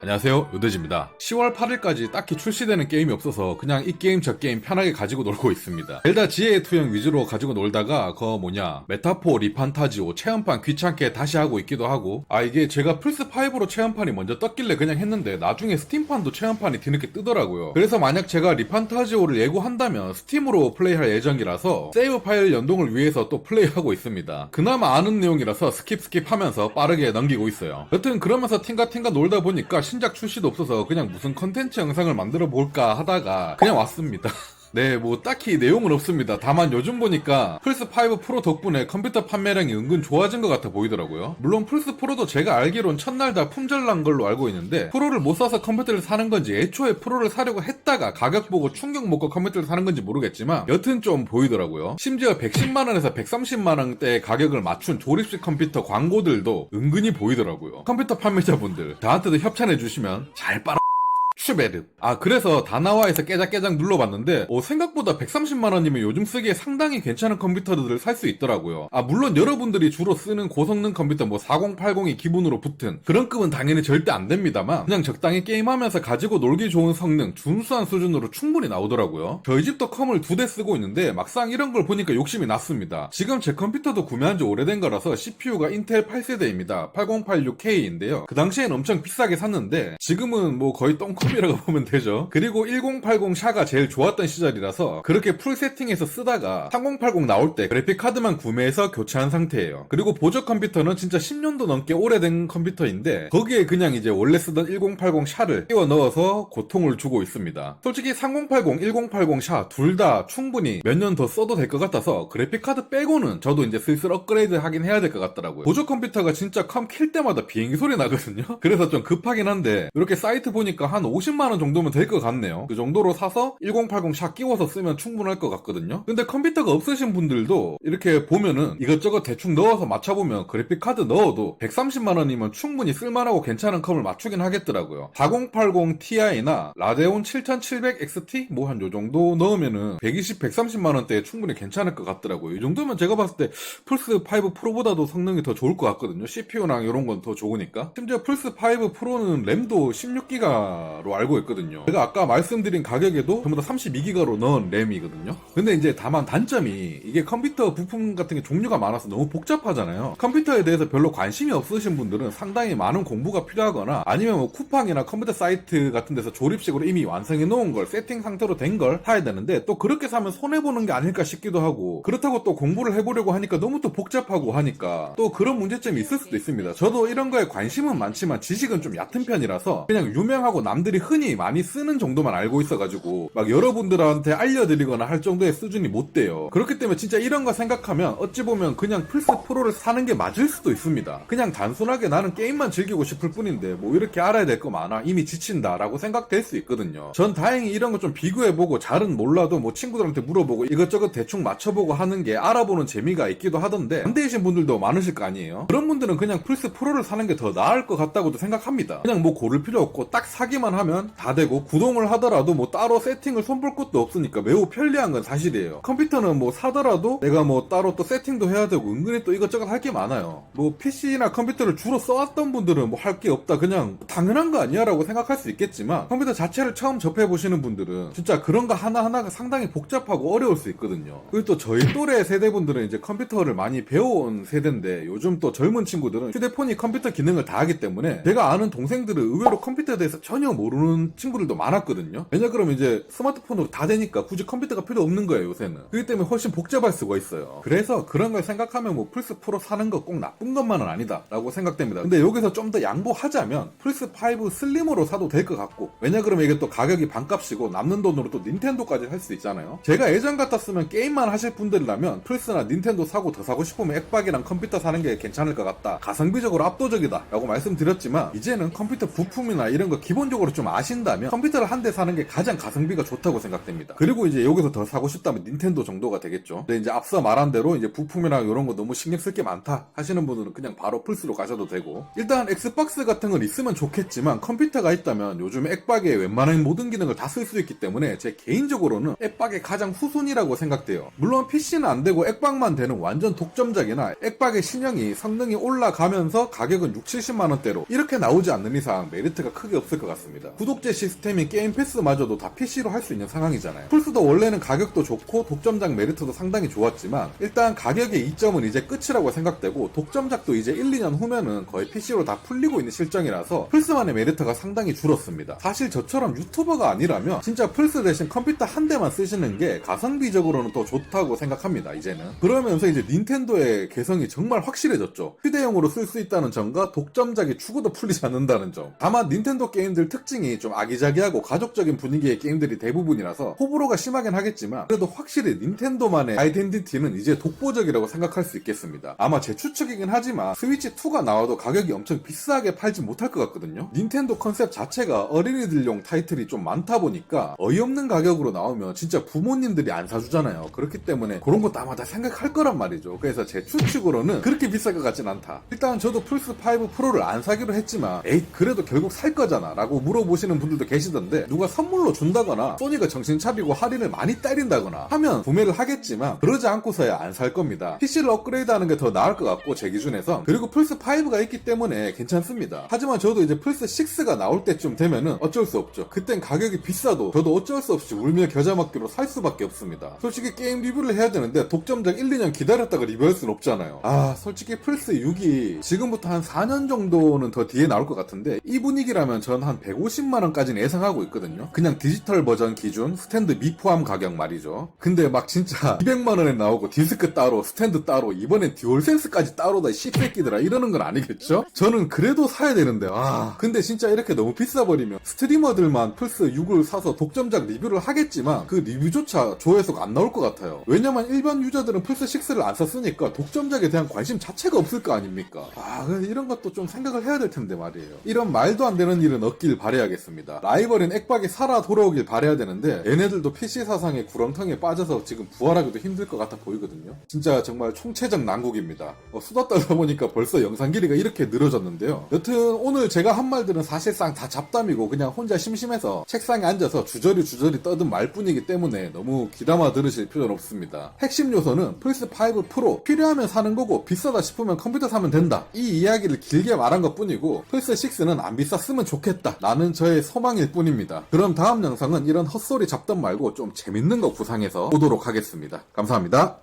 안녕하세요, 요대지입니다. 10월 8일까지 딱히 출시되는 게임이 없어서 그냥 이 게임 저 게임 편하게 가지고 놀고 있습니다. 젤다 지혜의 투영 위주로 가지고 놀다가 메타포 리판타지오 체험판 귀찮게 다시 하고 있기도 하고, 이게 제가 플스5로 체험판이 먼저 떴길래 그냥 했는데 나중에 스팀판도 체험판이 뒤늦게 뜨더라고요. 그래서 만약 제가 리판타지오를 예고한다면 스팀으로 플레이할 예정이라서 세이브 파일 연동을 위해서 또 플레이하고 있습니다. 그나마 아는 내용이라서 스킵 하면서 빠르게 넘기고 있어요. 여튼 그러면서 팅가 놀다 보니까 신작 출시도 없어서 그냥 무슨 컨텐츠 영상을 만들어 볼까 하다가 그냥 왔습니다. 네, 뭐 딱히 내용은 없습니다. 다만 요즘 보니까 플스5 프로 덕분에 컴퓨터 판매량이 은근 좋아진 것 같아 보이더라고요. 물론 플스 프로도 제가 알기론 첫날 다 품절난 걸로 알고 있는데, 프로를 못 사서 컴퓨터를 사는 건지 애초에 프로를 사려고 했다가 가격 보고 충격 먹고 컴퓨터를 사는 건지 모르겠지만 여튼 좀 보이더라고요. 심지어 110만원에서 130만원대 가격을 맞춘 조립식 컴퓨터 광고들도 은근히 보이더라고요. 컴퓨터 판매자분들 저한테도 협찬해주시면 잘 빨아 슈베르. 그래서 다나와에서 깨작깨작 눌러봤는데 생각보다 130만원이면 요즘 쓰기에 상당히 괜찮은 컴퓨터들을 살 수 있더라고요. 물론 여러분들이 주로 쓰는 고성능 컴퓨터 4080이 기본으로 붙은 그런 급은 당연히 절대 안 됩니다만, 그냥 적당히 게임하면서 가지고 놀기 좋은 성능 준수한 수준으로 충분히 나오더라고요. 저희 집도 컴을 2대 쓰고 있는데 막상 이런 걸 보니까 욕심이 났습니다. 지금 제 컴퓨터도 구매한 지 오래된 거라서 CPU가 인텔 8세대입니다. 8086K인데요. 그 당시엔 엄청 비싸게 샀는데 지금은 거의 똥컴 이라고 보면 되죠. 그리고 1080 샤가 제일 좋았던 시절이라서 그렇게 풀 세팅해서 쓰다가 3080 나올 때 그래픽 카드만 구매해서 교체한 상태예요. 그리고 보조 컴퓨터는 진짜 10년도 넘게 오래된 컴퓨터인데 거기에 그냥 이제 원래 쓰던 1080 샤를 끼워 넣어서 고통을 주고 있습니다. 솔직히 3080, 1080 샤 둘 다 충분히 몇 년 더 써도 될 것 같아서 그래픽 카드 빼고는 저도 이제 슬슬 업그레이드 하긴 해야 될 것 같더라고요. 보조 컴퓨터가 진짜 컴 킬 때마다 비행기 소리 나거든요. 그래서 좀 급하긴 한데 이렇게 사이트 보니까 한 50만원 정도면 될 것 같네요. 그 정도로 사서 1080 샤 끼워서 쓰면 충분할 것 같거든요. 근데 컴퓨터가 없으신 분들도 이렇게 보면은 이것저것 대충 넣어서 맞춰보면 그래픽 카드 넣어도 130만원이면 충분히 쓸만하고 괜찮은 컴을 맞추긴 하겠더라고요. 4080 Ti나 라데온 7700XT 한 요 정도 넣으면은 120, 130만원대에 충분히 괜찮을 것 같더라고요. 이 정도면 제가 봤을 때 플스5 프로보다도 성능이 더 좋을 것 같거든요. CPU랑 이런 건 더 좋으니까. 심지어 플스5 프로는 램도 16기가로 알고 있거든요. 제가 아까 말씀드린 가격에도 전부 다 32기가로 넣은 램이거든요. 근데 이제 다만 단점이 이게 컴퓨터 부품 같은 게 종류가 많아서 너무 복잡하잖아요. 컴퓨터에 대해서 별로 관심이 없으신 분들은 상당히 많은 공부가 필요하거나 아니면 쿠팡이나 컴퓨터 사이트 같은 데서 조립식으로 이미 완성해 놓은 걸 세팅 상태로 된 걸 사야 되는데, 또 그렇게 사면 손해보는 게 아닐까 싶기도 하고, 그렇다고 또 공부를 해보려고 하니까 너무 또 복잡하고 하니까 또 그런 문제점이 있을 수도 있습니다. 저도 이런 거에 관심은 많지만 지식은 좀 얕은 편이라서 그냥 유명하고 남들이 흔히 많이 쓰는 정도만 알고 있어가지고 막 여러분들한테 알려드리거나 할 정도의 수준이 못 돼요. 그렇기 때문에 진짜 이런 거 생각하면 어찌 보면 그냥 플스 프로를 사는 게 맞을 수도 있습니다. 그냥 단순하게 나는 게임만 즐기고 싶을 뿐인데 이렇게 알아야 될 거 많아, 이미 지친다 라고 생각될 수 있거든요. 전 다행히 이런 거 좀 비교해보고 잘은 몰라도 친구들한테 물어보고 이것저것 대충 맞춰보고 하는 게 알아보는 재미가 있기도 하던데, 반대이신 분들도 많으실 거 아니에요. 그런 분들은 그냥 플스 프로를 사는 게 더 나을 것 같다고도 생각합니다. 그냥 고를 필요 없고 딱 사기만 하면 다 되고, 구동을 하더라도 따로 세팅을 손볼 것도 없으니까 매우 편리한 건 사실이에요. 컴퓨터는 사더라도 내가 따로 또 세팅도 해야 되고 은근히 또 이것저것 할 게 많아요. PC나 컴퓨터를 주로 써왔던 분들은 할 게 없다, 그냥 당연한 거 아니야 라고 생각할 수 있겠지만, 컴퓨터 자체를 처음 접해보시는 분들은 진짜 그런 거 하나하나가 상당히 복잡하고 어려울 수 있거든요. 그리고 또 저희 또래 세대분들은 이제 컴퓨터를 많이 배워온 세대인데, 요즘 또 젊은 친구들은 휴대폰이 컴퓨터 기능을 다 하기 때문에 제가 아는 동생들은 의외로 컴퓨터에 대해서 전혀 모르는 친구들도 많았거든요. 왜냐 그러면 이제 스마트폰으로 다 되니까 굳이 컴퓨터가 필요 없는 거예요, 요새는. 그렇기 때문에 훨씬 복잡할 수가 있어요. 그래서 그런 걸 생각하면 플스 프로 사는 거 꼭 나쁜 것만은 아니다 라고 생각됩니다. 근데 여기서 좀 더 양보하자면 플스5 슬림으로 사도 될 것 같고, 왜냐 그러면 이게 또 가격이 반값이고 남는 돈으로 또 닌텐도까지 할 수 있잖아요. 제가 예전 같았으면 게임만 하실 분들이라면 플스나 닌텐도 사고 더 사고 싶으면 액박이랑 컴퓨터 사는 게 괜찮을 것 같다, 가성비적으로 압도적이다 라고 말씀드렸지만, 이제는 컴퓨터 부품이나 이런 거 기본적으로 좀 아신다면 컴퓨터를 한 대 사는 게 가장 가성비가 좋다고 생각됩니다. 그리고 이제 여기서 더 사고 싶다면 닌텐도 정도가 되겠죠. 근데 이제 앞서 말한 대로 이제 부품이랑 이런 거 너무 신경 쓸 게 많다 하시는 분들은 그냥 바로 플스로 가셔도 되고, 일단 엑스박스 같은 건 있으면 좋겠지만 컴퓨터가 있다면 요즘에 액박에 웬만한 모든 기능을 다 쓸 수 있기 때문에 제 개인적으로는 액박의 가장 후순위라고 생각돼요. 물론 PC는 안 되고 액박만 되는 완전 독점작이나 액박의 신형이 성능이 올라가면서 가격은 6, 70만원대로 이렇게 나오지 않는 이상 메리트가 크게 없을 것 같습니다. 구독제 시스템인 게임 패스마저도 다 PC로 할 수 있는 상황이잖아요. 플스도 원래는 가격도 좋고 독점작 메리트도 상당히 좋았지만 일단 가격의 이점은 이제 끝이라고 생각되고, 독점작도 이제 1, 2년 후면은 거의 PC로 다 풀리고 있는 실정이라서 플스만의 메리트가 상당히 줄었습니다. 사실 저처럼 유튜버가 아니라면 진짜 플스 대신 컴퓨터 한 대만 쓰시는 게 가성비적으로는 더 좋다고 생각합니다. 이제는 그러면서 이제 닌텐도의 개성이 정말 확실해졌죠. 휴대용으로 쓸 수 있다는 점과 독점작이 죽어도 풀리지 않는다는 점. 다만 닌텐도 게임들 특징이 좀 아기자기하고 가족적인 분위기의 게임들이 대부분이라서 호불호가 심하긴 하겠지만 그래도 확실히 닌텐도만의 아이덴티티는 이제 독보적이라고 생각할 수 있겠습니다. 아마 제 추측이긴 하지만 스위치2가 나와도 가격이 엄청 비싸게 팔지 못할 것 같거든요. 닌텐도 컨셉 자체가 어린이들용 타이틀이 좀 많다 보니까 어이없는 가격으로 나오면 진짜 부모님들이 안 사주잖아요. 그렇기 때문에 그런 것도 아마 다 생각할 거란 말이죠. 그래서 제 추측으로는 그렇게 비쌀 것 같진 않다. 일단 저도 플스5 프로를 안 사기로 했지만 에이 그래도 결국 살 거잖아 라고 물어보시는 분들도 계시던데, 누가 선물로 준다거나 소니가 정신 차리고 할인을 많이 때린다거나 하면 구매를 하겠지만 그러지 않고서야 안 살 겁니다. PC를 업그레이드하는 게 더 나을 것 같고 제 기준에선. 그리고 플스5가 있기 때문에 괜찮습니다. 하지만 저도 이제 플스6가 나올 때쯤 되면은 어쩔 수 없죠. 그땐 가격이 비싸도 저도 어쩔 수 없이 울며 겨자 먹기로 살 수밖에 없습니다. 솔직히 게임 리뷰를 해야 되는데 독점작 1, 2년 기다렸다가 리뷰할 순 없잖아요. 솔직히 플스6이 지금부터 한 4년 정도는 더 뒤에 나올 것 같은데 이 분위기라면 전 한 150만원까지는 예상하고 있거든요. 그냥 디지털 버전 기준 스탠드 미포함 가격 말이죠. 근데 막 진짜 200만원에 나오고 디스크 따로 스탠드 따로 이번엔 듀얼센스까지 따로다 씹새끼들아 이러는 건 아니겠죠? 저는 그래도 사야 되는데 근데 진짜 이렇게 너무 비싸버리면 스트리머들만 플스6을 사서 독점작 리뷰를 하겠지만 그 리뷰조차 조회수가 안 나올 것 같아요. 왜냐면 일반 유저들은 플스6를 안 썼으니까 독점작에 대한 관심 자체가 없을 거 아닙니까? 그래서 이런 것도 좀 생각을 해야 될 텐데 말이에요. 이런 말도 안 되는 일은 없길 바라야겠습니다. 라이벌인 액박이 살아 돌아오길 바라야 되는데 얘네들도 PC 사상의 구렁텅이에 빠져서 지금 부활하기도 힘들 것 같아 보이거든요. 진짜 정말 총체적 난국입니다. 수다 떨다 보니까 벌써 영상 길이가 이렇게 늘어졌는데요. 여튼 오늘 제가 한 말들은 사실상 다 잡담이고 그냥 혼자 심심해서 책상에 앉아서 주저리 떠든 말뿐이기 때문에 너무 귀담아 들으실 필요는 없습니다. 핵심 요소는 플스5 프로 필요하면 사는 거고 비싸다 싶으면 컴퓨터 사면 된다, 이 이야기를 길게 말한 것 뿐이고 플스6는 안 비쌌으면 좋겠다 라는 저의 소망일 뿐입니다. 그럼 다음 영상은 이런 헛소리 잡담 말고 좀 재밌는 거 구상해서 보도록 하겠습니다. 감사합니다.